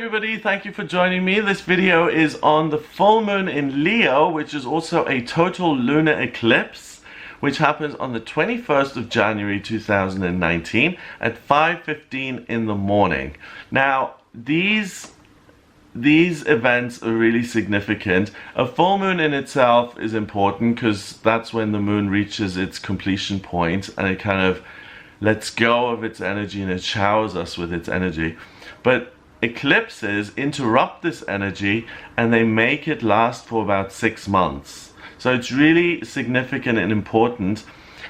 everybody, thank you for joining me. This video is on the full moon in Leo, which is also a total lunar eclipse, which happens on the 21st of January 2019 at 5:15 in the morning. Now, these events are really significant. A full moon in itself is important because that's when the moon reaches its completion point and it kind of lets go of its energy and it showers us with its energy. But eclipses interrupt this energy and they make it last for about 6 months. So it's really significant and important.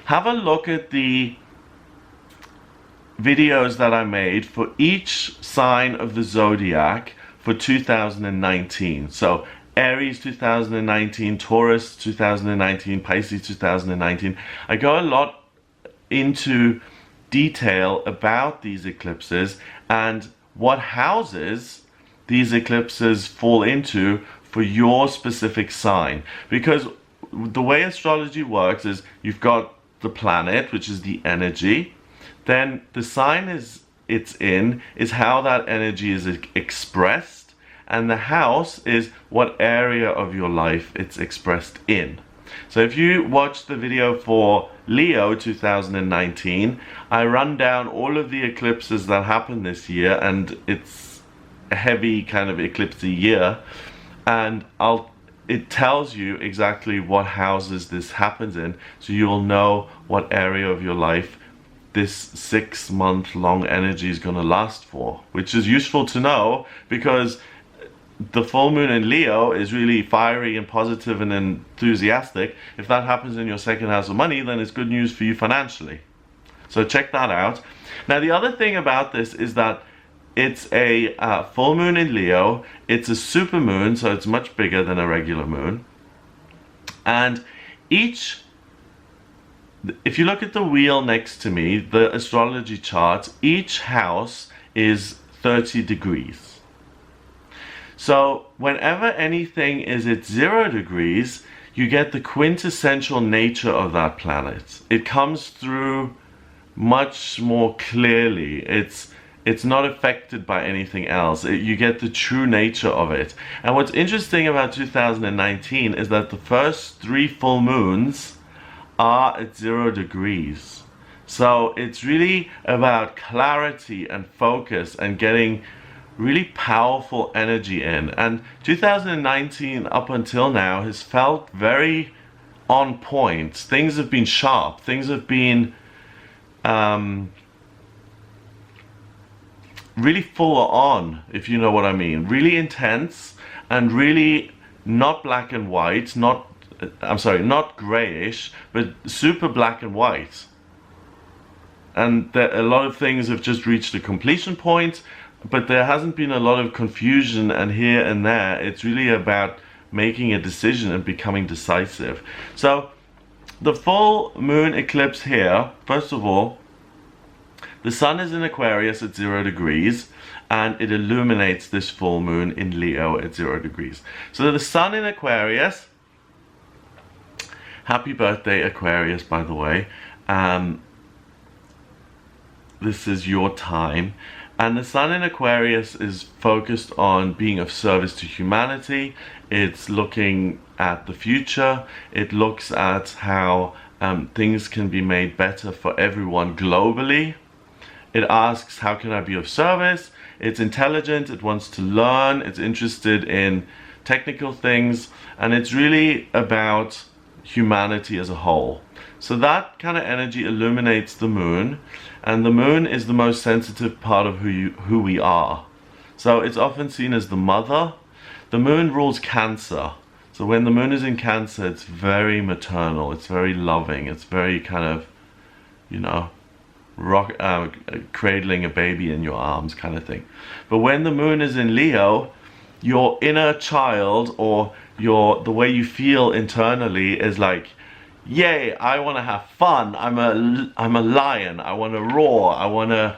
Have a look at the videos that I made for each sign of the zodiac for 2019. So Aries 2019, Taurus 2019, Pisces 2019. I go a lot into detail about these eclipses and what houses these eclipses fall into for your specific sign. Because the way astrology works is you've got the planet, which is the energy, then the sign it's in is how that energy is expressed, and the house is what area of your life it's expressed in. So if you watch the video for Leo 2019, I run down all of the eclipses that happened this year, and it's a heavy kind of eclipsey year, and it tells you exactly what houses this happens in, so you'll know what area of your life this 6 month long energy is going to last for, which is useful to know because the full moon in Leo is really fiery and positive and enthusiastic. If that happens in your second house of money, then it's good news for you financially. So check that out. Now, the other thing about this is that it's a full moon in Leo. It's a super moon, so it's much bigger than a regular moon. And if you look at the wheel next to me, the astrology chart, each house is 30 degrees. So whenever anything is at 0 degrees, you get the quintessential nature of that planet. It comes through much more clearly. It's not affected by anything else. You get the true nature of it. And what's interesting about 2019 is that the first 3 full moons are at 0 degrees. So it's really about clarity and focus and getting really powerful energy in. And 2019 up until now has felt very on point. Things have been sharp. Things have been really full on, if you know what I mean. Really intense and really not black and white, not grayish, but super black and white. And a lot of things have just reached a completion point, but there hasn't been a lot of confusion and here and there. It's really about making a decision and becoming decisive. So the full moon eclipse here, first of all, the sun is in Aquarius at 0 degrees and it illuminates this full moon in Leo at 0 degrees. So the sun in Aquarius, happy birthday Aquarius, by the way. This is your time. And the sun in Aquarius is focused on being of service to humanity. It's looking at the future. It looks at how things can be made better for everyone globally. It asks, how can I be of service? It's intelligent, it wants to learn, it's interested in technical things, and it's really about humanity as a whole. So that kind of energy illuminates the moon, and the moon is the most sensitive part of who we are. So it's often seen as the mother. The moon rules Cancer. So when the moon is in Cancer, it's very maternal, it's very loving, it's very kind of, you know, cradling a baby in your arms kind of thing. But when the moon is in Leo, your inner child or the way you feel internally is like, yay, I want to have fun. I'm a lion. I want to roar. I want to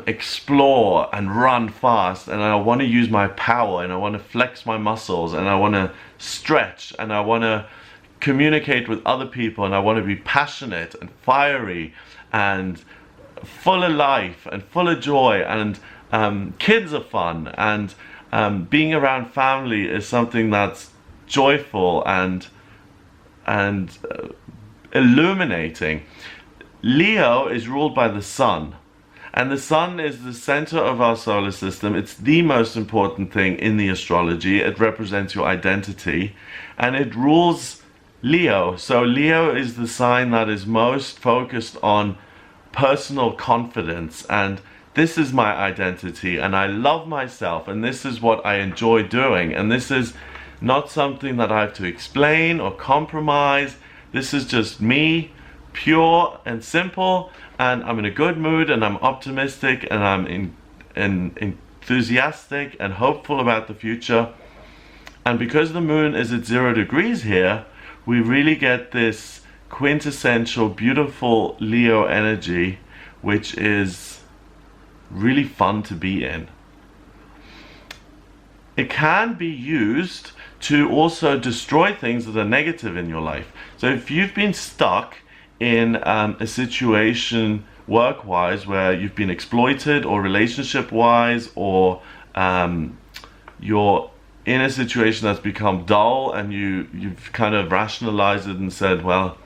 explore and run fast, and I want to use my power, and I want to flex my muscles, and I want to stretch, and I want to communicate with other people, and I want to be passionate and fiery and full of life and full of joy, and kids are fun, and being around family is something that's joyful and illuminating. Leo is ruled by the sun, and the sun is the center of our solar system. It's the most important thing in the astrology. It represents your identity, and it rules Leo. So Leo is the sign that is most focused on personal confidence, and this is my identity, and I love myself, and this is what I enjoy doing, and this is not something that I have to explain or compromise. This is just me, pure and simple, and I'm in a good mood, and I'm optimistic, and I'm enthusiastic and hopeful about the future. And because the moon is at 0 degrees here, we really get this quintessential, beautiful Leo energy, which is really fun to be in. It can be used to also destroy things that are negative in your life. So if you've been stuck in a situation work-wise where you've been exploited, or relationship-wise, or you're in a situation that's become dull, and you've kind of rationalized it and said, well,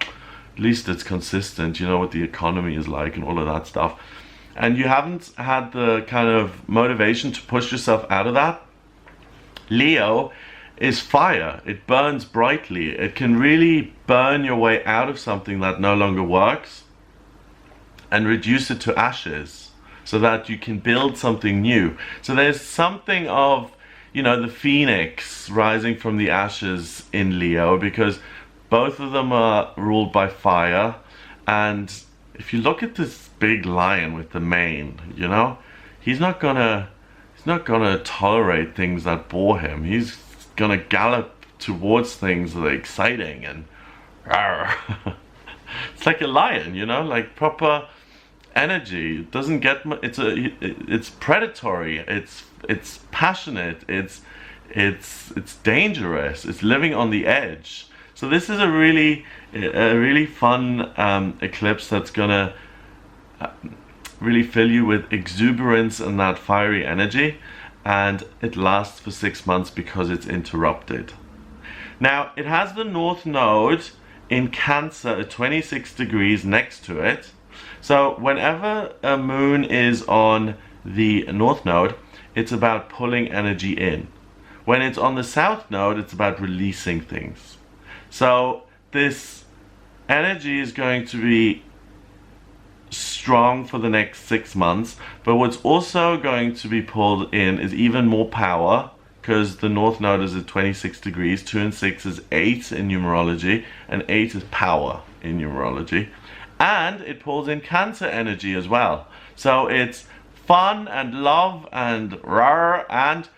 at least it's consistent, you know what the economy is like and all of that stuff, and you haven't had the kind of motivation to push yourself out of that, Leo is fire. It burns brightly. It can really burn your way out of something that no longer works and reduce it to ashes so that you can build something new. So there's something of, you know, the phoenix rising from the ashes in Leo, because both of them are ruled by fire. And if you look at this big lion with the mane, you know, he's not gonna tolerate things that bore him. He's gonna gallop towards things that are exciting and it's like a lion, you know, like proper energy. It doesn't get it's predatory, it's passionate, it's dangerous, it's living on the edge. So this is a really fun eclipse that's gonna really fill you with exuberance and that fiery energy, and it lasts for 6 months because it's interrupted. Now it has the North Node in Cancer at 26 degrees next to it. So whenever a moon is on the North Node, it's about pulling energy in. When it's on the South Node, it's about releasing things. So this energy is going to be strong for the next 6 months, but what's also going to be pulled in is even more power, because the North Node is at 26 degrees. 2 and 6 is 8 in numerology, and 8 is power in numerology. And it pulls in Cancer energy as well. So it's fun and love and rar and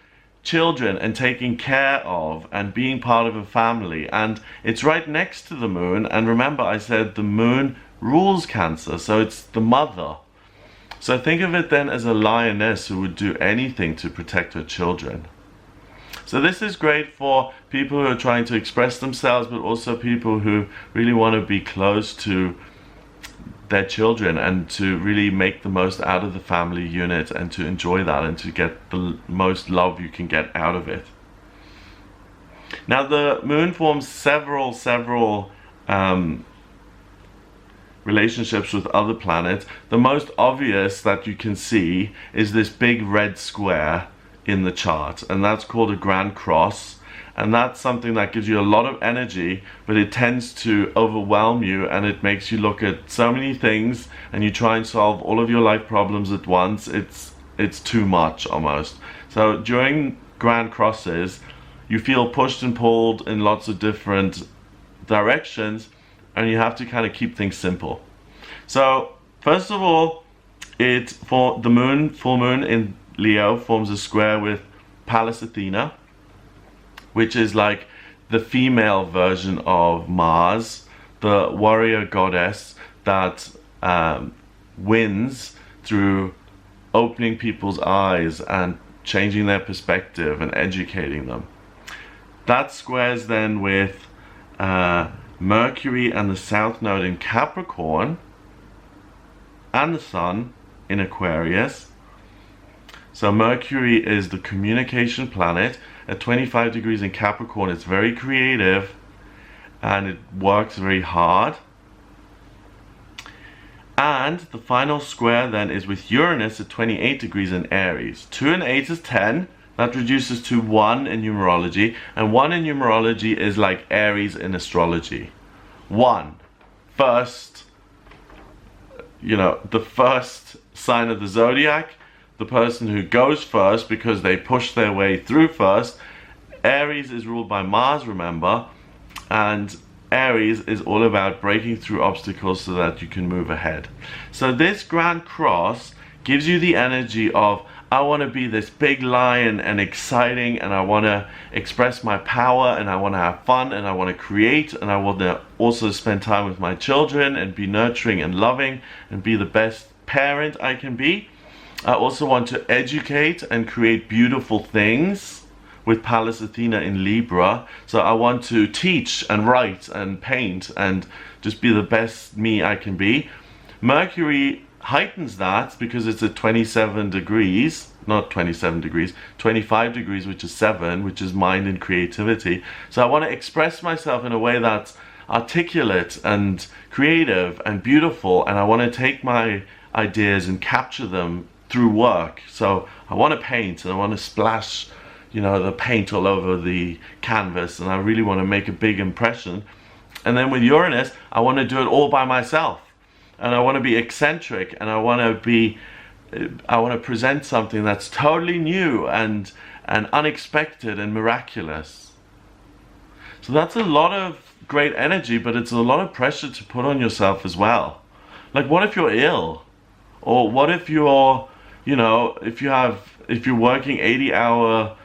children and taking care of and being part of a family. And it's right next to the moon. And remember, I said the moon rules Cancer, so it's the mother. So think of it then as a lioness who would do anything to protect her children. So this is great for people who are trying to express themselves, but also people who really want to be close to their children and to really make the most out of the family unit and to enjoy that and to get the most love you can get out of it. Now the moon forms several relationships with other planets. The most obvious that you can see is this big red square in the chart, and that's called a grand cross. And that's something that gives you a lot of energy, but it tends to overwhelm you, and it makes you look at so many things and you try and solve all of your life problems at once. It's too much almost. So during grand crosses, you feel pushed and pulled in lots of different directions, and you have to kind of keep things simple. So first of all, for the moon, full moon in Leo forms a square with Pallas Athena, which is like the female version of Mars, the warrior goddess that wins through opening people's eyes and changing their perspective and educating them. That squares then with Mercury and the South Node in Capricorn and the Sun in Aquarius. So Mercury is the communication planet. At 25 degrees in Capricorn, it's very creative and it works very hard. And the final square then is with Uranus at 28 degrees in Aries. 2 and 8 is 10. That reduces to 1 in numerology. And 1 in numerology is like Aries in astrology. 1. First, the first sign of the zodiac. The person who goes first because they push their way through first. Aries is ruled by Mars, remember. And Aries is all about breaking through obstacles so that you can move ahead. So this Grand Cross gives you the energy of, I want to be this big lion and exciting, and I want to express my power, and I want to have fun, and I want to create, and I want to also spend time with my children and be nurturing and loving and be the best parent I can be. I also want to educate and create beautiful things with Pallas Athena in Libra. So I want to teach and write and paint and just be the best me I can be. Mercury heightens that because it's at 27 degrees, not 27 degrees, 25 degrees, which is 7, which is mind and creativity. So I want to express myself in a way that's articulate and creative and beautiful, and I want to take my ideas and capture them through work. So I want to paint and I want to splash the paint all over the canvas, and I really want to make a big impression. And then with Uranus, I want to do it all by myself, and I want to be eccentric, and I want to present something that's totally new and unexpected and miraculous. So that's a lot of great energy, but it's a lot of pressure to put on yourself as well. Like, what if you're ill? Or what if you're, if you're working 80-hour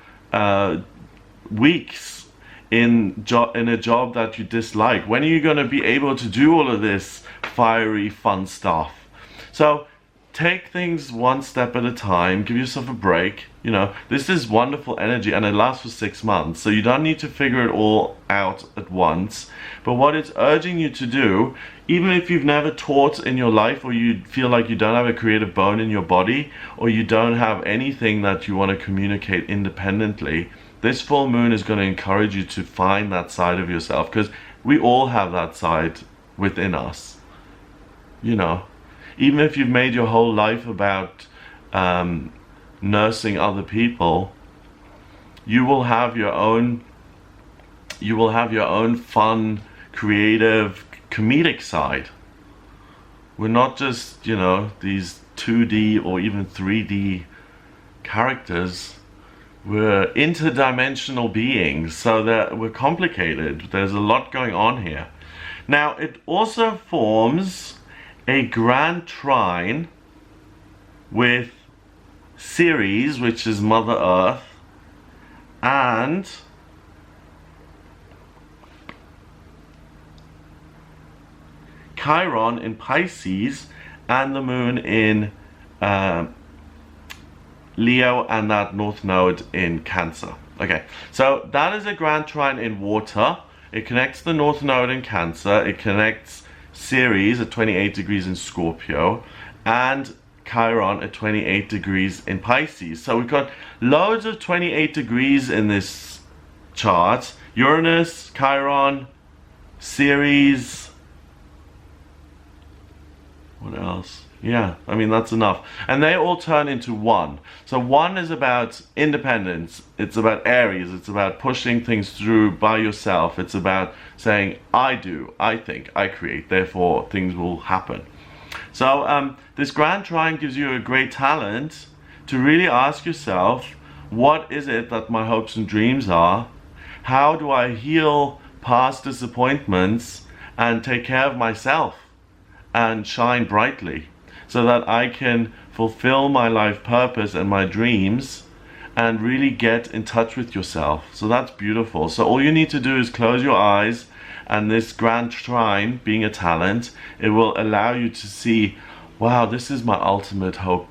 weeks in a job that you dislike? When are you going to be able to do all of this fiery, fun stuff? So take things one step at a time. Give yourself a break. This is wonderful energy, and it lasts for 6 months. So you don't need to figure it all out at once. But what it's urging you to do, even if you've never taught in your life, or you feel like you don't have a creative bone in your body, or you don't have anything that you want to communicate independently, this full moon is going to encourage you to find that side of yourself, because we all have that side within us. Even if you've made your whole life about nursing other people, you will have your own fun, creative, comedic side. We're not just, these 2D or even 3D characters. We're interdimensional beings, so that we're complicated. There's a lot going on here. Now, it also forms a grand trine with Ceres, which is Mother Earth, and Chiron in Pisces, and the moon in Leo, and that north node in Cancer. Okay, so that is a grand trine in water. It connects the north node in Cancer. It connects Ceres at 28 degrees in Scorpio, and Chiron at 28 degrees in Pisces. So we've got loads of 28 degrees in this chart. Uranus, Chiron, Ceres. What else? Yeah, I mean, that's enough. And they all turn into 1. So 1 is about independence. It's about Aries. It's about pushing things through by yourself. It's about saying, I do, I think, I create, therefore things will happen. So this grand trine gives you a great talent to really ask yourself, what is it that my hopes and dreams are? How do I heal past disappointments and take care of myself and shine brightly, so that I can fulfill my life purpose and my dreams and really get in touch with yourself? So that's beautiful. So all you need to do is close your eyes, and this grand trine, being a talent, it will allow you to see, wow, this is my ultimate hope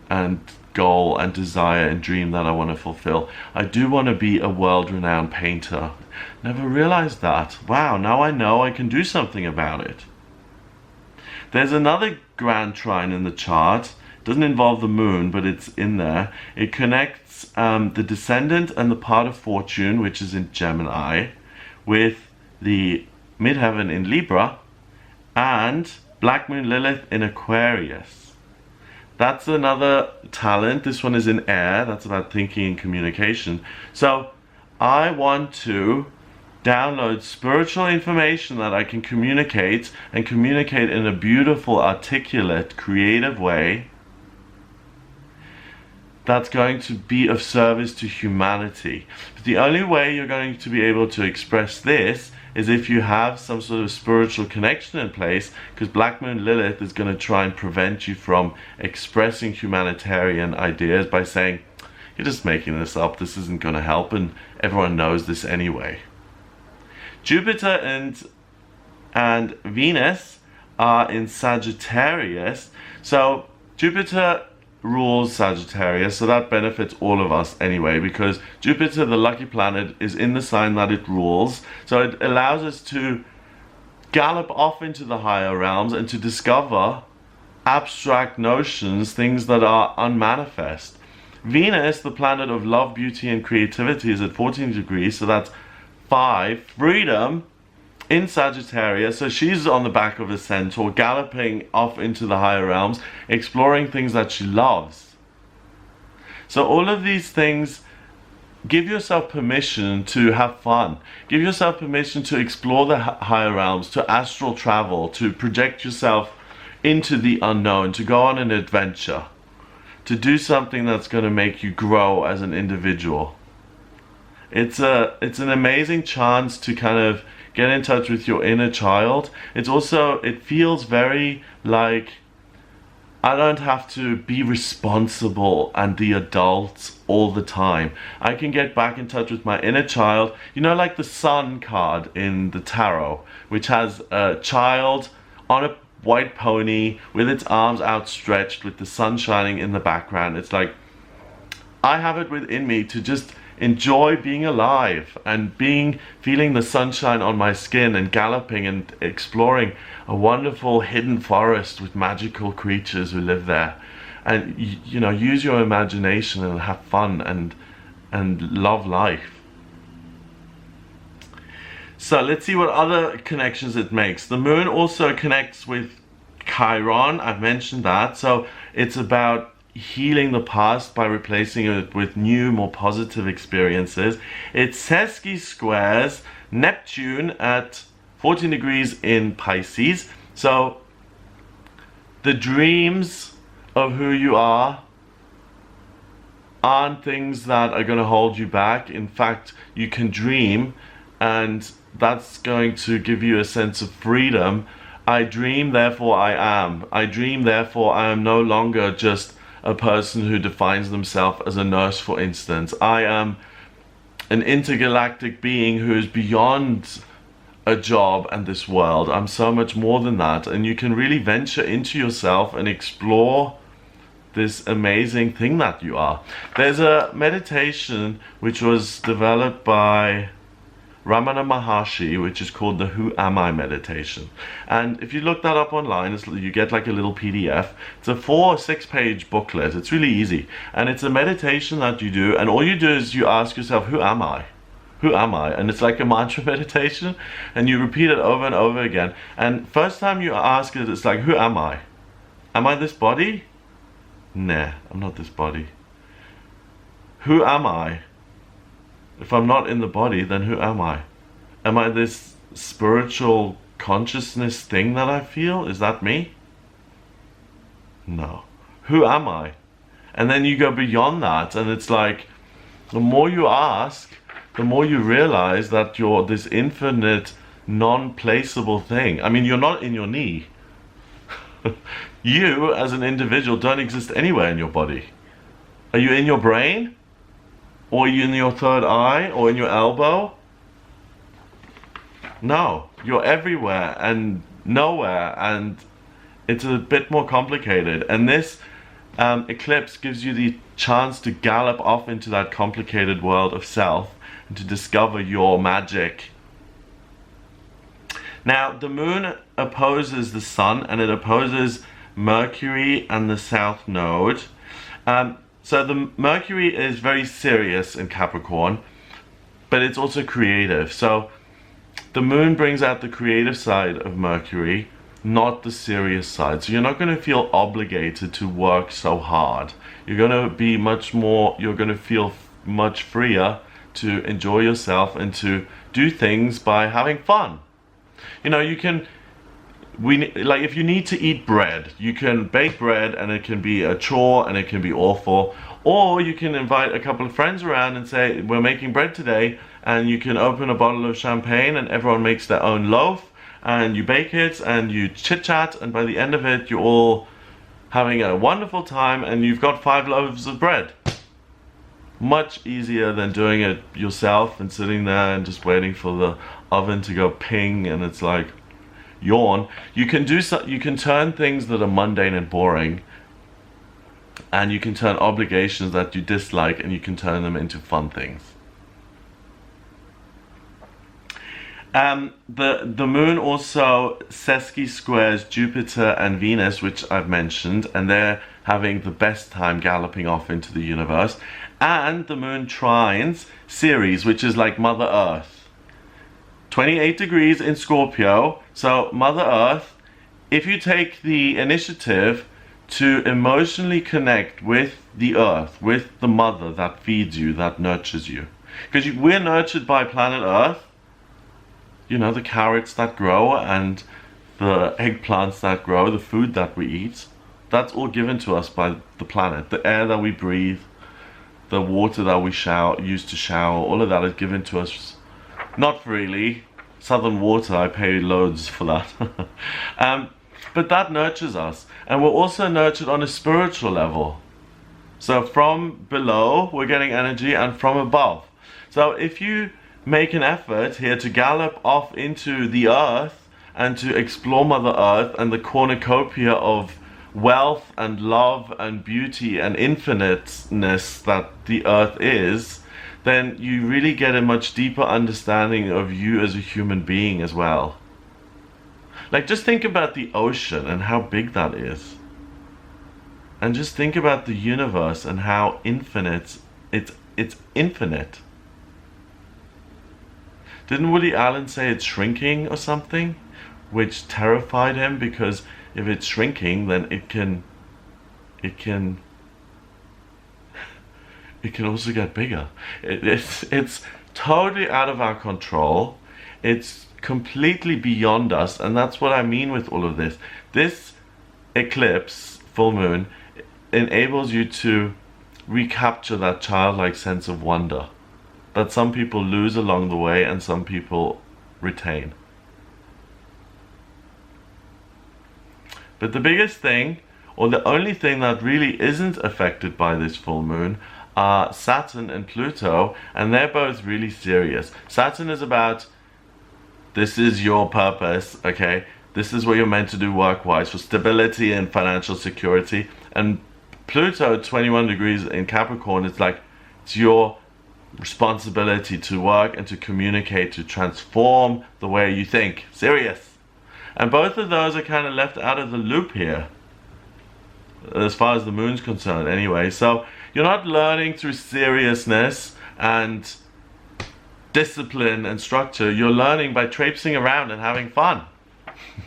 and goal and desire and dream that I want to fulfill. I do want to be a world-renowned painter. Never realized that. Wow, now I know I can do something about it. There's another grand trine in the chart, Doesn't involve the moon, but it's in there. It connects the descendant and the part of fortune, which is in Gemini, with the midheaven in Libra, and Black Moon Lilith in Aquarius. That's another talent. This one is in air. That's about thinking and communication. So I want to download spiritual information that I can communicate, and communicate in a beautiful, articulate, creative way that's going to be of service to humanity. But the only way you're going to be able to express this is if you have some sort of spiritual connection in place, because Black Moon Lilith is going to try and prevent you from expressing humanitarian ideas by saying, you're just making this up, this isn't going to help, and everyone knows this anyway. Jupiter and Venus are in Sagittarius. So Jupiter rules Sagittarius, so that benefits all of us anyway, because Jupiter, the lucky planet, is in the sign that it rules. So it allows us to gallop off into the higher realms and to discover abstract notions, things that are unmanifest. Venus, the planet of love, beauty, and creativity, is at 14 degrees, so that's 5, freedom, in Sagittarius. So she's on the back of a centaur, galloping off into the higher realms, exploring things that she loves. So all of these things, give yourself permission to have fun. Give yourself permission to explore the higher realms, to astral travel, to project yourself into the unknown, to go on an adventure, to do something that's going to make you grow as an individual. It's an amazing chance to kind of get in touch with your inner child. It's also, it feels very like I don't have to be responsible and the adult all the time. I can get back in touch with my inner child. You know, like the Sun card in the tarot, which has a child on a white pony with its arms outstretched with the sun shining in the background. It's like, I have it within me to just enjoy being alive and feeling the sunshine on my skin and galloping and exploring a wonderful hidden forest with magical creatures who live there. And you know, use your imagination and have fun and love life. So let's see what other connections it makes. The moon also connects with Chiron. I've mentioned that. So it's about healing the past by replacing it with new, more positive experiences. It sesqui squares Neptune at 14 degrees in Pisces. So the dreams of who you are aren't things that are going to hold you back. In fact, you can dream, and that's going to give you a sense of freedom. I dream, therefore I am. I dream, therefore I am no longer just a person who defines themselves as a nurse, for instance. I am an intergalactic being who is beyond a job and this world. I'm so much more than that. And you can really venture into yourself and explore this amazing thing that you are. There's a meditation which was developed by Ramana Maharshi, which is called the Who Am I meditation. And if you look that up online, you get like a little PDF. It's a 4 or 6 page booklet. It's really easy. And it's a meditation that you do. And all you do is you ask yourself, who am I? Who am I? And it's like a mantra meditation. And you repeat it over and over again. And first time you ask it, it's like, who am I? Am I this body? Nah, I'm not this body. Who am I? If I'm not in the body, then who am I? Am I this spiritual consciousness thing that I feel? Is that me? No. Who am I? And then you go beyond that, and it's like, the more you ask, the more you realize that you're this infinite, non-placeable thing. I mean, you're not in your knee. You, as an individual, don't exist anywhere in your body. Are you in your brain? Or are you in your third eye? Or in your elbow? No, you're everywhere and nowhere, and it's a bit more complicated. And this eclipse gives you the chance to gallop off into that complicated world of self and to discover your magic. Now, the moon opposes the sun, and it opposes Mercury and the South Node. So the Mercury is very serious in Capricorn, but it's also creative. So the moon brings out the creative side of Mercury, not the serious side. So you're not going to feel obligated to work so hard. You're going to be much more, you're going to feel much freer to enjoy yourself and to do things by having fun. You know, you can, like if you need to eat bread, you can bake bread and it can be a chore and it can be awful. Or you can invite a couple of friends around and say, we're making bread today, and you can open a bottle of champagne and everyone makes their own loaf and you bake it and you chit chat, and by the end of it you're all having a wonderful time and you've got 5 loaves of bread. Much easier than doing it yourself and sitting there and just waiting for the oven to go ping and it's like yawn. You can turn things that are mundane and boring, and you can turn obligations that you dislike and you can turn them into fun things. The moon also sesqui squares Jupiter and Venus, which I've mentioned, and they're having the best time galloping off into the universe. And the moon trines Ceres, which is like Mother Earth. 28 degrees in Scorpio, so Mother Earth, if you take the initiative to emotionally connect with the earth, with the mother that feeds you, that nurtures you. Because we're nurtured by planet Earth, you know, the carrots that grow and the eggplants that grow, the food that we eat, that's all given to us by the planet. The air that we breathe, the water that we use to shower, all of that is given to us, not freely. Southern water, I pay loads for that. But that nurtures us. And we're also nurtured on a spiritual level. So from below, we're getting energy, and from above. So if you make an effort here to gallop off into the earth and to explore Mother Earth and the cornucopia of wealth and love and beauty and infiniteness that the earth is, then you really get a much deeper understanding of you as a human being as well. Like, just think about the ocean and how big that is. And just think about the universe and how infinite it's infinite. Didn't Woody Allen say it's shrinking or something? Which terrified him, because if it's shrinking, then it can also get bigger. It's totally out of our control. It's completely beyond us, and that's what I mean with all of this. This eclipse, full moon, enables you to recapture that childlike sense of wonder that some people lose along the way and some people retain. But the biggest thing, or the only thing that really isn't affected by this full moon, are Saturn and Pluto, and they're both really serious. Saturn is about, this is your purpose, okay? This is what you're meant to do work-wise for stability and financial security. And Pluto, 21 degrees in Capricorn, it's like, it's your responsibility to work and to communicate, to transform the way you think. Serious. And both of those are kind of left out of the loop here, as far as the moon's concerned anyway. So you're not learning through seriousness and discipline and structure. You're learning by traipsing around and having fun.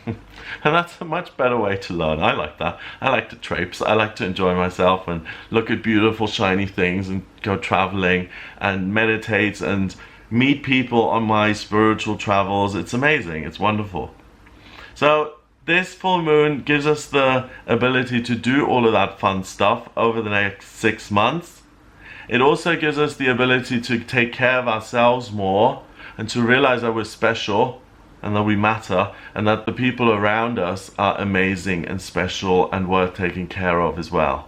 And that's a much better way to learn. I like that. I like to traipse. I like to enjoy myself and look at beautiful shiny things and go traveling and meditate and meet people on my spiritual travels. It's amazing. It's wonderful. So this full moon gives us the ability to do all of that fun stuff over the next 6 months. It also gives us the ability to take care of ourselves more and to realize that we're special and that we matter and that the people around us are amazing and special and worth taking care of as well.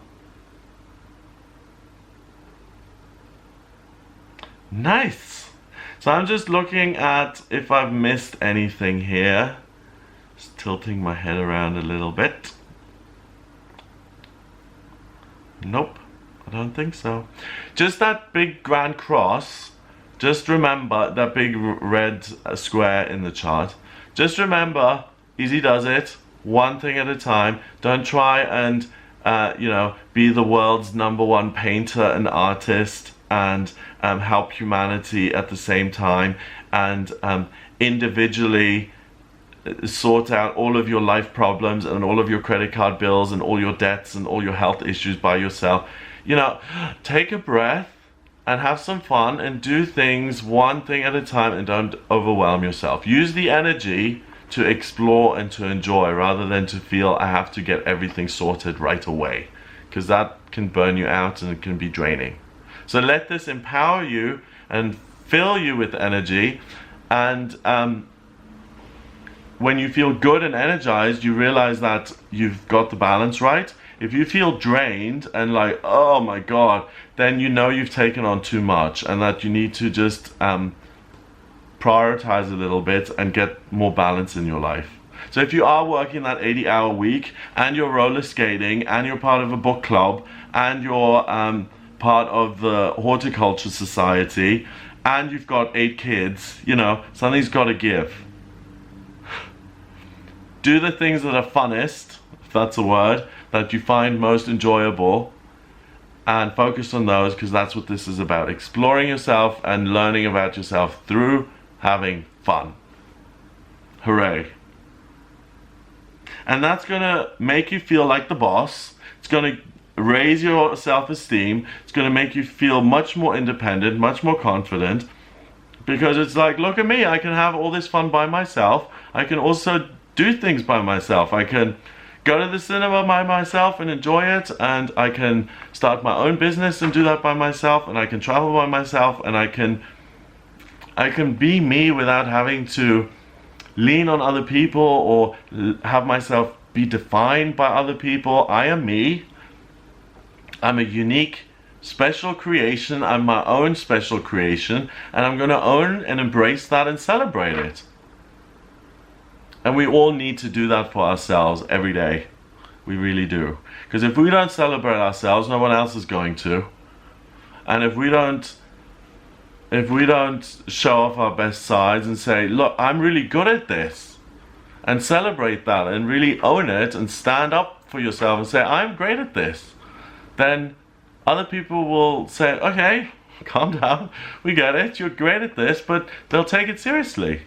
Nice! So I'm just looking at if I've missed anything here. Just tilting my head around a little bit. Nope, I don't think so. Just that big grand cross. Just remember that big red square in the chart. Just remember, easy does it. one thing at a time. Don't try and be the world's #1 painter and artist and help humanity at the same time, and individually sort out all of your life problems and all of your credit card bills and all your debts and all your health issues by yourself. Take a breath and have some fun and do things one thing at a time, and don't overwhelm yourself. Use the energy to explore and to enjoy, rather than to feel I have to get everything sorted right away, because that can burn you out and it can be draining. So let this empower you and fill you with energy, and when you feel good and energized, you realize that you've got the balance right. If you feel drained and like, oh my God, then you've taken on too much, and that you need to just prioritize a little bit and get more balance in your life. So if you are working that 80-hour week, and you're roller skating, and you're part of a book club, and you're part of the horticulture society, and you've got 8 kids, something's got to give. Do the things that are funnest, if that's a word, that you find most enjoyable, and focus on those, because that's what this is about. Exploring yourself and learning about yourself through having fun. Hooray. And that's going to make you feel like the boss. It's going to raise your self-esteem. It's going to make you feel much more independent, much more confident, because it's like, look at me, I can have all this fun by myself. I can also do things by myself. I can go to the cinema by myself and enjoy it, and I can start my own business and do that by myself, and I can travel by myself, and I can be me without having to lean on other people or have myself be defined by other people. I am me. I'm a unique, special creation. I'm my own special creation, and I'm going to own and embrace that and celebrate it. And we all need to do that for ourselves every day. We really do. Because if we don't celebrate ourselves, no one else is going to. And if we don't show off our best sides and say, look, I'm really good at this, and celebrate that and really own it and stand up for yourself and say, I'm great at this, then other people will say, okay, calm down, we get it, you're great at this, but they'll take it seriously.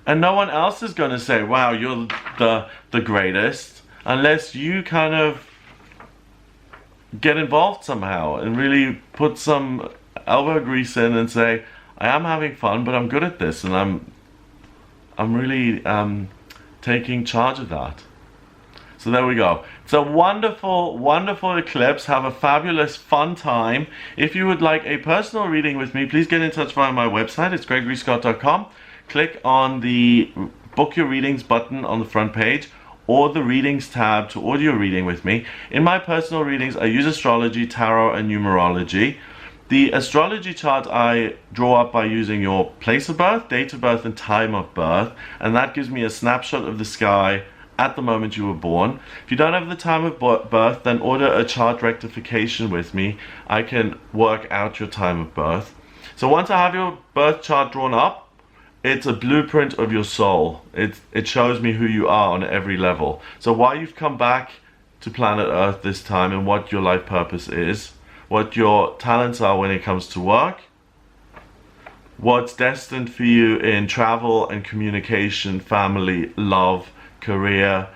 And no one else is going to say, wow, you're the greatest, unless you kind of get involved somehow and really put some elbow grease in and say, I am having fun, but I'm good at this, and I'm really taking charge of that. So there we go. It's a wonderful, wonderful eclipse. Have a fabulous, fun time. If you would like a personal reading with me, please get in touch via my website. It's gregoryscott.com. Click on the Book Your Readings button on the front page, or the Readings tab to order your reading with me. In my personal readings, I use astrology, tarot, and numerology. The astrology chart I draw up by using your place of birth, date of birth, and time of birth, and that gives me a snapshot of the sky at the moment you were born. If you don't have the time of birth, then order a chart rectification with me. I can work out your time of birth. So once I have your birth chart drawn up, it's a blueprint of your soul. It shows me who you are on every level. So why you've come back to planet Earth this time, and what your life purpose is, what your talents are when it comes to work, what's destined for you in travel and communication, family, love, career,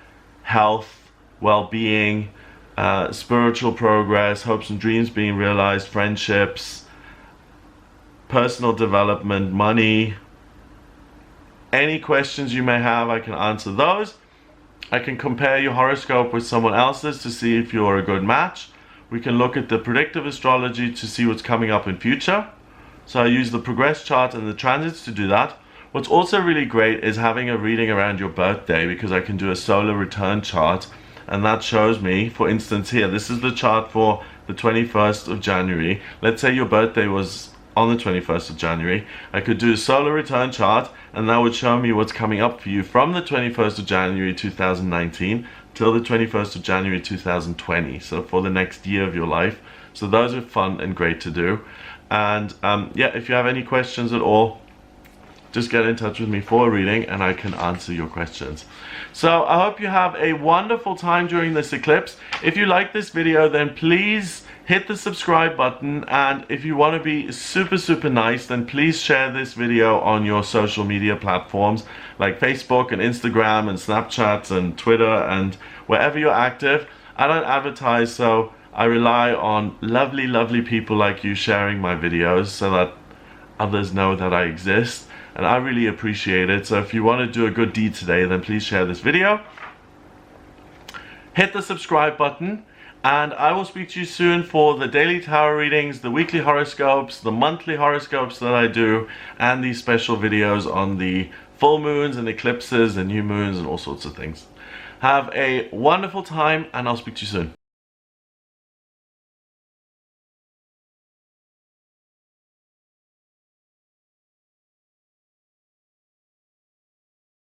health, well-being, spiritual progress, hopes and dreams being realized, friendships, personal development, money. Any questions you may have, I can answer those. I can compare your horoscope with someone else's to see if you're a good match. We can look at the predictive astrology to see what's coming up in future. So I use the progress chart and the transits to do that. What's also really great is having a reading around your birthday, because I can do a solar return chart, and that shows me, for instance here, this is the chart for the 21st of January. Let's say your birthday was on the 21st of January. I could do a solar return chart, and that would show me what's coming up for you from the 21st of January 2019 till the 21st of January 2020, so for the next year of your life. So those are fun and great to do. And yeah, if you have any questions at all, just get in touch with me for a reading and I can answer your questions. So I hope you have a wonderful time during this eclipse. If you like this video, then please hit the subscribe button, and if you want to be super nice, then please share this video on your social media platforms like Facebook and Instagram and Snapchat and Twitter and wherever you're active. I don't advertise, so I rely on lovely people like you sharing my videos so that others know that I exist, and I really appreciate it. So if you want to do a good deed today, then please share this video, hit the subscribe button, and I will speak to you soon for the daily tarot readings, the weekly horoscopes, the monthly horoscopes that I do, and these special videos on the full moons and eclipses and new moons and all sorts of things. Have a wonderful time, and I'll speak to you soon.